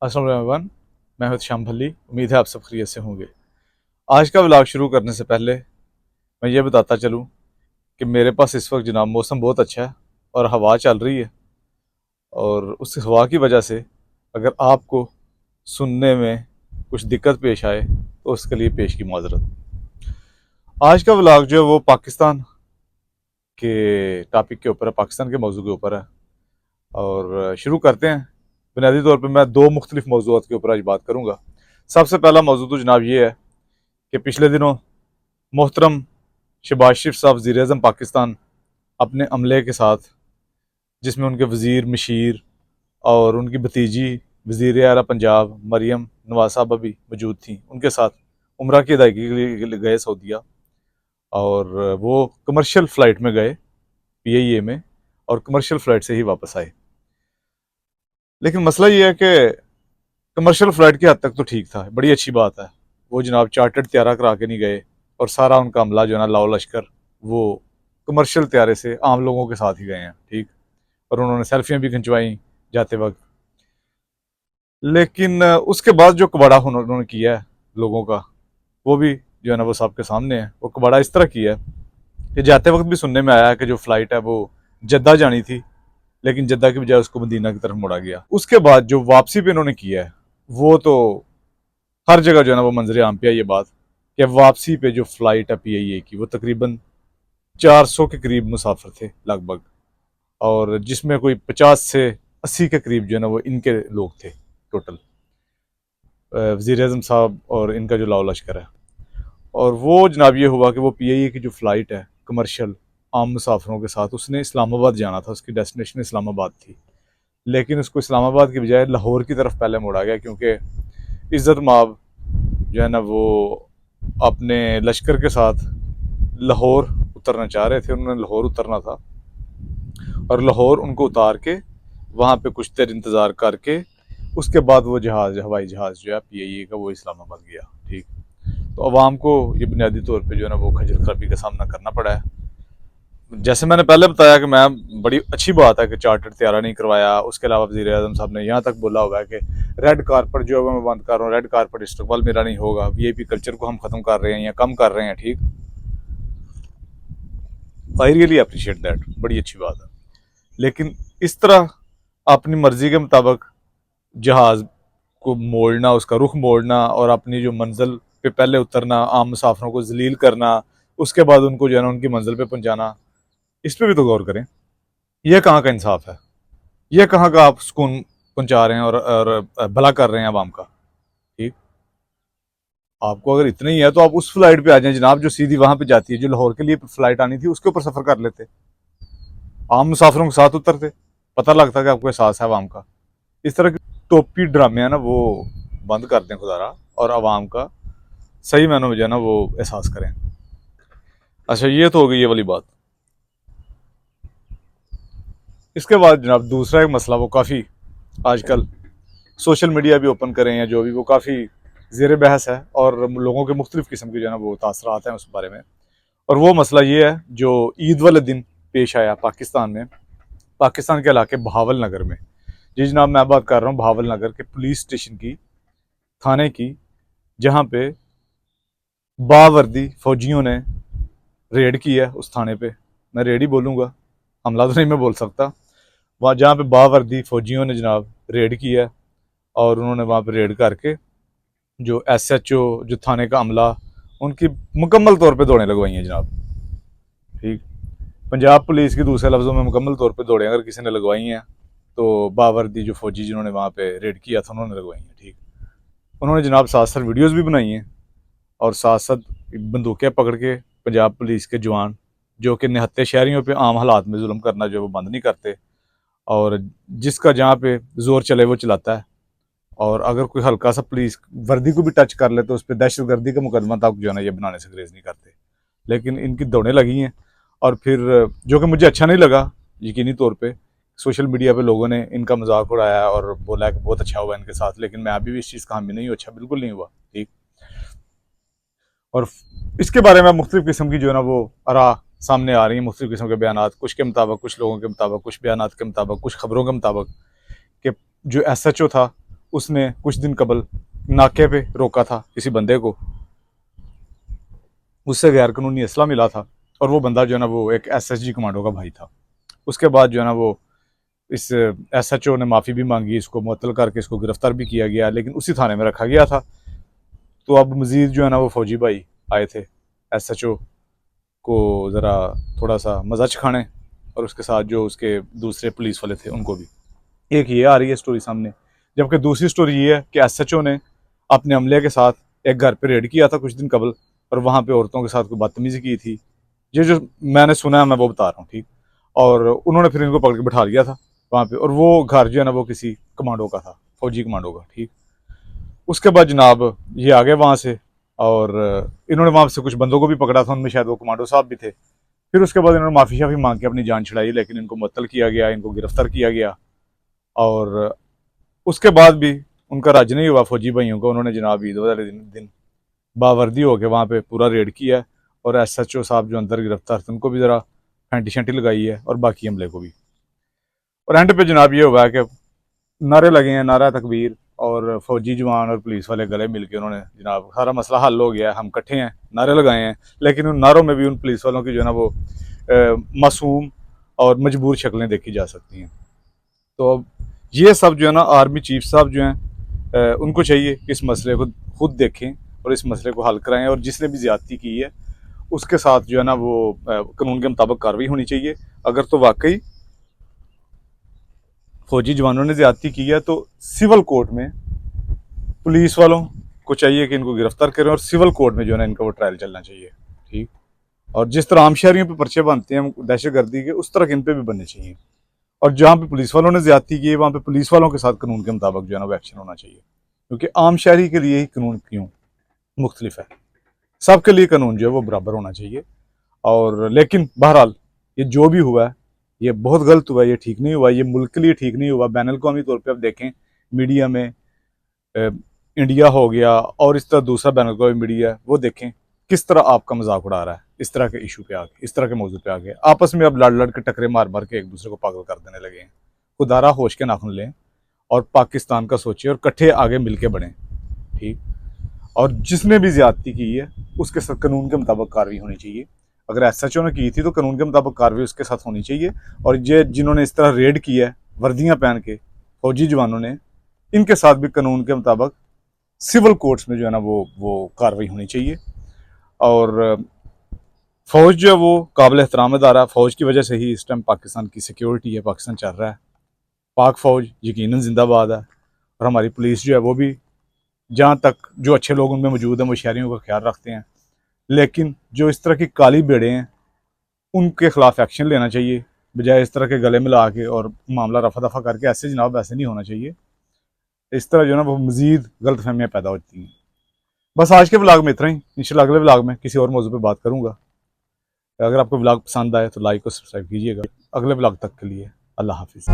अस्सलाम वालेकुम। मैं हूं शाम भल्ली। उम्मीद है आप सब खैरियत से होंगे। आज का व्लॉग शुरू करने से पहले मैं ये बताता चलूं कि मेरे पास इस वक्त जनाब मौसम बहुत अच्छा है और हवा चल रही है। और उस हवा की वजह से अगर आपको सुनने में कुछ दिक्कत पेश आए तो उसके लिए पेश की माजरत। आज का व्लॉग जो है वो पाकिस्तान के टॉपिक के ऊपर है, पाकिस्तान के मौजू के ऊपर है। और शुरू करते हैं। बुनियादी तौर पर मैं दो मुख्तलिफ मौजूद के ऊपर आज बात करूँगा। सबसे पहला मौजू तो जनाब ये है कि पिछले दिनों मोहतरम शहबाज शरीफ साहब वज़ीर-ए-आज़म पाकिस्तान अपने अमले के साथ, जिसमें उनके वज़ीर मशीर और उनकी भतीजी वज़ीर आला पंजाब मरियम नवाज साहबा भी मौजूद थी, उनके साथ उम्रा की अदायगी के लिए गए सऊदीया। और वो कमर्शियल फ़्लाइट में गए PIA में, और कमर्शियल फ़्लाइट से ही वापस आए। लेकिन मसला ये है कि कमर्शियल फ़्लाइट की हद तक तो ठीक था, बड़ी अच्छी बात है। वो जनाब चार्टर्ड त्यारा करा के नहीं गए, और सारा उनका अमला जो है ना लाओ लश्कर, वो कमर्शियल त्यारे से आम लोगों के साथ ही गए हैं, ठीक। और उन्होंने सेल्फियाँ भी खिंचवाई जाते वक्त। लेकिन उसके बाद जो कबाड़ा उन्होंने किया है लोगों का, वो भी जो है ना वो सबके सामने है। वो कबाड़ा इस तरह किया है कि जाते वक्त भी सुनने में आया है कि जो फ़्लाइट है वो जद्दा जानी थी, लेकिन जद्दा की बजाय उसको मदीना की तरफ मोड़ा गया। उसके बाद जो वापसी पे इन्होंने किया है, वो तो हर जगह जो है ना वो मंजर आम पे है ये बात, कि वापसी पे जो फ़्लाइट है PIA की, वो तकरीबन 400 के करीब मुसाफिर थे लगभग, और जिसमें कोई 50 से 80 के करीब जो है ना वो इनके लोग थे टोटल, वज़ीर आज़म साहब और इनका जो लाओ लश्कर है। और वो जनाब ये हुआ कि वो PIA की जो फ़्लाइट है कमर्शियल आम मुसाफिरों के साथ, उसने इस्लामाबाद जाना था, उसकी डेस्टिनेशन इस्लामाबाद थी। लेकिन उसको इस्लामाबाद की बजाय लाहौर की तरफ पहले मोड़ा गया, क्योंकि इज़्ज़त माब जो है ना वो अपने लश्कर के साथ लाहौर उतरना चाह रहे थे। उन्होंने लाहौर उतरना था, और लाहौर उनको उतार के वहाँ पे कुछ देर इंतज़ार करके उसके बाद वो जहाज़, हवाई जहाज़ जो है PIA का, वो इस्लामाबाद गया, ठीक। तो अवाम को ये बुनियादी तौर पे जो है ना वो खजल खराबी का सामना करना पड़ा है। जैसे मैंने पहले बताया कि मैं, बड़ी अच्छी बात है कि चार्टर्ड त्यारा नहीं करवाया। उसके अलावा वज़ीर आज़म साहब ने यहाँ तक बोला हुआ है कि रेड कारपेट जो है मैं बंद कर रहा हूँ, रेड कारपेट इस्तेमाल मेरा नहीं होगा, VIP कल्चर को हम ख़त्म कर रहे हैं या कम कर रहे हैं, ठीक। आई रियली अप्रिशिएट दैट, बड़ी अच्छी बात है। लेकिन इस तरह अपनी मर्जी के मुताबिक जहाज़ को मोड़ना, उसका रुख मोड़ना, और अपनी जो मंजिल पे पहले उतरना, आम मुसाफिरों को जलील करना, उसके बाद उनको जो है ना उनकी मंजिल पे पहुंचाना, इस पे भी तो गौर करें। यह कहाँ का इंसाफ है? यह कहाँ का आप सुकून पहुंचा रहे हैं और भला कर रहे हैं आवाम का, ठीक। आपको अगर इतना ही है तो आप उस फ्लाइट पे आ जाएं जनाब, जो सीधी वहां पे जाती है, जो लाहौर के लिए फ्लाइट आनी थी, उसके ऊपर सफर कर लेते, आम मुसाफिरों के साथ उतरते, पता लगता कि आपको एहसास है आवाम का। इस तरह के टोपी ड्रामे है ना वो बंद कर दें खुदारा, और आवाम का सही मायनों में जो है ना वो एहसास करें। अच्छा, ये तो हो गई ये वाली बात। इसके बाद जनाब दूसरा एक मसला, वो काफ़ी आजकल सोशल मीडिया भी ओपन करें या जो भी, वो काफ़ी ज़ेर बहस है, और लोगों के मुख्तलिफ़ किस्म के जो है ना वो तासरात हैं उस बारे में। और वो मसला ये है जो ईद वाले दिन पेश आया पाकिस्तान में, पाकिस्तान के इलाके बहावल नगर में। जी जनाब, मैं बात कर रहा हूँ बहावल नगर के पुलिस स्टेशन की, थाने की, जहाँ पे बावर्दी फौजियों ने रेड की है उस थाने पे। मैं रेड ही बोलूँगा, हमला तो नहीं मैं बोल सकता। वहाँ जहाँ पे बावर्दी फौजियों ने जनाब रेड की है, और उन्होंने वहाँ पे रेड करके जो SHO, जो थाने का अमला, उनकी मुकम्मल तौर पे दौड़ें लगवाई हैं जनाब, ठीक। पंजाब पुलिस की दूसरे लफ्ज़ों में मुकम्मल तौर पे दौड़ें अगर किसी ने लगवाई हैं तो बावर्दी जो फौजी जिन्होंने वहाँ पे रेड किया था उन्होंने लगवाई हैं, ठीक। उन्होंने जनाब साथ साथ वीडियोज़ भी बनाई हैं, और साथ साथ बंदूकें पकड़ के पंजाब पुलिस के जवान, जो कि निहत्थे शहरियों पे आम हालात में जुल्म करना जो है वो बंद नहीं करते, और जिसका जहाँ पे जोर चले वो चलाता है। और अगर कोई हल्का सा पुलिस वर्दी को भी टच कर ले तो उस पर दहशतगर्दी का मुकदमा तक जो है ना ये बनाने से गुरेज नहीं करते। लेकिन इनकी दौड़ें लगी हैं। और फिर जो कि मुझे अच्छा नहीं लगा, यकीनी तौर पे सोशल मीडिया पे लोगों ने इनका मजाक उड़ाया और बोला कि बहुत अच्छा हुआ इनके साथ, लेकिन मैं अभी भी इस चीज़ का हामी नहीं हूँ, अच्छा बिल्कुल नहीं हुआ, ठीक। और इसके बारे में मुख्तलिफ़ किस्म की जो है ना वो आरा सामने आ रही हैं, मुख्तलिफ़ किस्म के बयान, कुछ के मुताबिक, कुछ लोगों के मुताबिक, कुछ बयान के मुताबिक, कुछ खबरों के मुताबिक, कि जो SHO था उसने कुछ दिन कबल नाके पे रोका था किसी बंदे को, उससे गैर कानूनी असला मिला था और वो बंदा जो है ना वो एक एसएसजी कमांडो का भाई था। उसके बाद जो है ना वो इस एसएचओ ने माफ़ी भी मांगी, इसको मुअत्तल करके इसको गिरफ्तार भी किया गया, लेकिन उसी थाने में रखा गया था। तो अब मजीद जो है ना वो फौजी भाई आए थे एसएचओ को ज़रा थोड़ा सा मज़ा चखाने, और उसके साथ जो उसके दूसरे पुलिस वाले थे उनको भी। एक ये आ रही है स्टोरी सामने, जबकि दूसरी स्टोरी ये है कि एसएचओ ने अपने अमले के साथ एक घर पे रेड किया था कुछ दिन कबल, और वहाँ पे औरतों के साथ कोई बदतमीजी की थी। ये जो मैंने सुना है मैं वो बता रहा हूँ, ठीक। और उन्होंने फिर इनको पकड़ के बैठा लिया था वहाँ पे, और वो घर जो है ना वो किसी कमांडो का था, फौजी कमांडो का, ठीक। उसके बाद जनाब ये आ गए वहाँ से, और इन्होंने वहाँ से कुछ बंदों को भी पकड़ा था, उनमें शायद वो कमांडो साहब भी थे। फिर उसके बाद इन्होंने माफ़ी शाफ़ी मांग के अपनी जान छुड़ाई, लेकिन इनको मुअत्तल किया गया, इनको गिरफ्तार किया गया। और उसके बाद भी उनका राज नहीं हुआ फौजी भाइयों को, उन्होंने जनाब ईद वाले दिन बावर्दी होकर वहाँ पे पूरा रेड किया, और एसएचओ साहब जो अंदर गिरफ्तार थे उनको भी ज़रा फैंटी शैंटी लगाई है, और बाकी हमले को भी। और एंड पे जनाब ये हुआ है कि नारे लगे हैं, नारा तकबीर, और फौजी जवान और पुलिस वाले गले मिल के उन्होंने जनाब सारा मसला हल हो गया, हम इकट्ठे हैं, नारे लगाए हैं। लेकिन उन नारों में भी उन पुलिस वालों की जो है ना वो मासूम और मजबूर शक्लें देखी जा सकती हैं। तो अब ये सब जो है ना आर्मी चीफ साहब जो हैं उनको चाहिए कि इस मसले को खुद देखें और इस मसले को हल कराएं, और जिसने भी ज्यादती की है उसके साथ जो है ना वो कानून के मुताबिक कार्रवाई होनी चाहिए। अगर तो वाकई फौजी जवानों ने ज्यादती की है तो सिविल कोर्ट में पुलिस वालों को चाहिए कि इनको गिरफ्तार करें, और सिविल कोर्ट में जो है ना इनका वो ट्रायल चलना चाहिए, ठीक। और जिस तरह आम शहरियों पर पर्चे बनते हैं दहशत गर्दी के, उस तरह इन पे भी बनने चाहिए। और जहाँ पे पुलिस वालों ने ज्यादती की है वहाँ पे पुलिस वालों के साथ कानून के मुताबिक जो है ना वो एक्शन होना चाहिए, क्योंकि आम शहरी के लिए ही कानून क्यों मुख्तलिफ है, सबके लिए कानून जो है वो बराबर होना चाहिए। और लेकिन बहरहाल ये जो भी हुआ है ये बहुत गलत हुआ है, ये ठीक नहीं हुआ, ये मुल्क के लिए ठीक नहीं हुआ। बैन अवी तौर पर आप देखें मीडिया में इंडिया हो गया और इस तरह दूसरा बैन अवी मीडिया वो देखें किस तरह आपका मजाक उड़ा रहा है इस तरह के इशू पे आके, इस तरह के मौजूद पे आके, आपस में अब लड़ लड़ के टकरे मार मार के एक दूसरे को पागल कर देने लगे हैं। खुदारा होश के नाखुन लें और पाकिस्तान का सोचिए और कट्ठे आगे मिल के बढ़ें, ठीक। और जिसने भी ज्यादती की है उसके साथ कानून के मुताबिक कार्रवाई होनी चाहिए। अगर एसएचओ ने की थी तो कानून के मुताबिक कार्रवाई उसके साथ होनी चाहिए। और ये जिन्होंने इस तरह रेड किया है वर्दियां पहन के फौजी जवानों ने, इनके साथ भी कानून के मुताबिक सिविल कोर्ट्स में जो है ना वो कार्रवाई होनी चाहिए। और फौज जो है वो काबिल एहतराम इदारा, फौज की वजह से ही इस टाइम पाकिस्तान की सिक्योरिटी है, पाकिस्तान चल रहा है। पाक फौज यकीनन जिंदाबाद है, और हमारी पुलिस जो है वो भी जहाँ तक जो अच्छे लोग उनमें मौजूद हैं वो शहरियों का ख्याल रखते हैं। लेकिन जो इस तरह की काली बेड़े हैं उनके खिलाफ एक्शन लेना चाहिए, बजाय इस तरह के गले मिला के और मामला रफा दफा करके। ऐसे जनाब ऐसे नहीं होना चाहिए, इस तरह जो है ना वो मजीद गलत फहमियाँ पैदा होती हैं। बस आज के व्लॉग में इतना ही, इंशाल्लाह अगले व्लॉग में किसी और मौजू पर बात करूँगा। अगर आपको व्लॉग पसंद आए तो लाइक और सब्सक्राइब कीजिएगा। अगले व्लॉग तक के लिए अल्लाह हाफिज़।